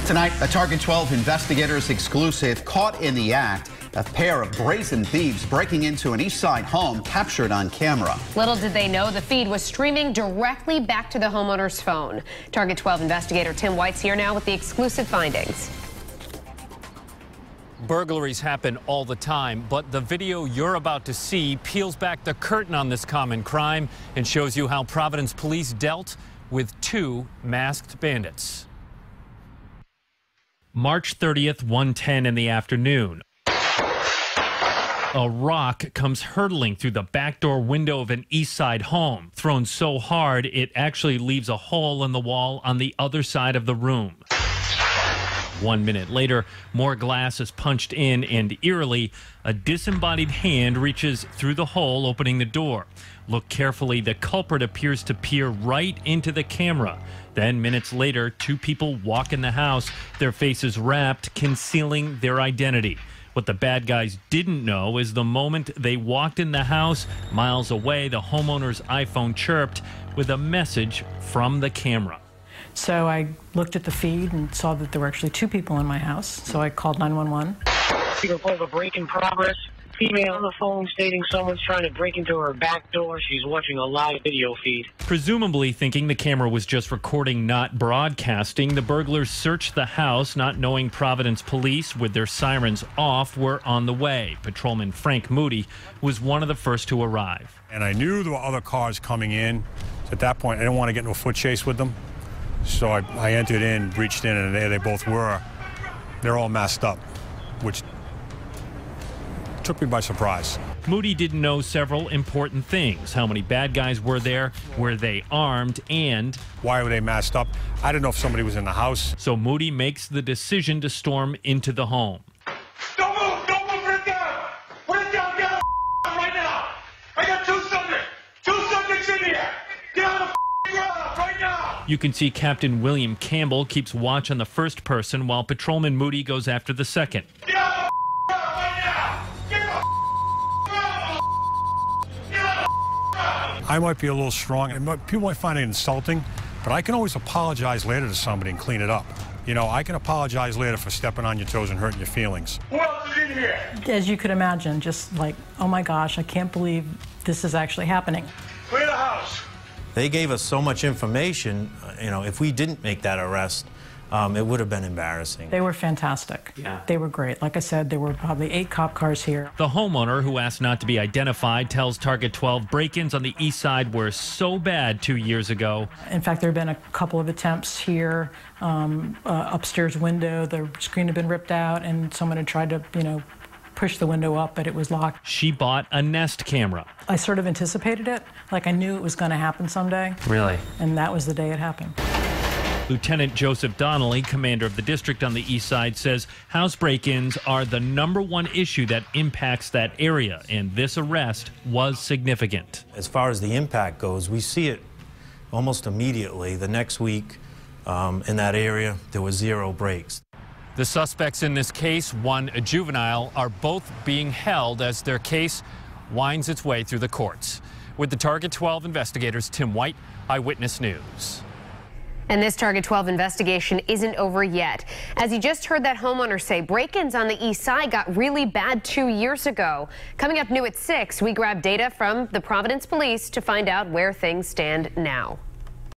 Tonight, a Target 12 investigators exclusive caught in the act. A pair of brazen thieves breaking into an East Side home captured on camera. Little did they know the feed was streaming directly back to the homeowner's phone. Target 12 investigator Tim White's here now with the exclusive findings. Burglaries happen all the time, but the video you're about to see peels back the curtain on this common crime and shows you how Providence police dealt with two masked bandits. March 30th, 1:10 in the afternoon. A rock comes hurtling through the back door window of an East Side home, thrown so hard it actually leaves a hole in the wall on the other side of the room. 1 minute later, more glass is punched in, and eerily, a disembodied hand reaches through the hole, opening the door. Look carefully, the culprit appears to peer right into the camera. Then, minutes later, two people walk in the house, their faces wrapped, concealing their identity. What the bad guys didn't know is the moment they walked in the house, miles away, the homeowner's iPhone chirped with a message from the camera. So I looked at the feed and saw that there were actually two people in my house. So I called 911. We report a break in progress. Female on the phone stating someone's trying to break into her back door. She's watching a live video feed. Presumably thinking the camera was just recording, not broadcasting, the burglars searched the house, not knowing Providence police, with their sirens off, were on the way. Patrolman Frank Moody was one of the first to arrive. And I knew there were other cars coming in. So at that point, I didn't want to get into a foot chase with them. So I entered in, reached in, and there they both were. They're all masked up, which took me by surprise. Moody didn't know several important things. How many bad guys were there? Were they armed? And why were they masked up? I didn't know if somebody was in the house. So Moody makes the decision to storm into the home. Don't move! Don't move! Put it down! Put it down! Get out of right now! I got two subjects in here! Get out of the ground right now! You can see Captain William Campbell keeps watch on the first person while Patrolman Moody goes after the second. Get out of the ground right now! Get out of the ground! Get out of the ground! I might be a little strong, and people might find it insulting, but I can always apologize later to somebody and clean it up. You know, I can apologize later for stepping on your toes and hurting your feelings. Who else is in here? As you could imagine, just like, oh my gosh, I can't believe this is actually happening. Clear the house. They gave us so much information, you know, if we didn't make that arrest, it would have been embarrassing. They were fantastic. Yeah. They were great. Like I said, there were probably 8 cop cars here. The homeowner, who asked not to be identified, tells Target 12 break-ins on the East Side were so bad 2 years ago. In fact, there have been a couple of attempts here. Upstairs window, the screen had been ripped out, and someone had tried to, push the window up, but it was locked. She bought a Nest camera. I sort of anticipated it. Like, I knew it was going to happen someday. Really? And that was the day it happened. Lieutenant Joseph Donnelly, commander of the district on the East Side, says house break-ins are the #1 issue that impacts that area, and this arrest was significant. As far as the impact goes, we see it almost immediately. The next week in that area, there were 0 breaks. The suspects in this case, one a juvenile, are both being held as their case winds its way through the courts. With the Target 12 investigators, Tim White, Eyewitness News. And this Target 12 investigation isn't over yet. As you just heard that homeowner say, break-ins on the East Side got really bad 2 years ago. Coming up new at 6, we grab data from the Providence Police to find out where things stand now.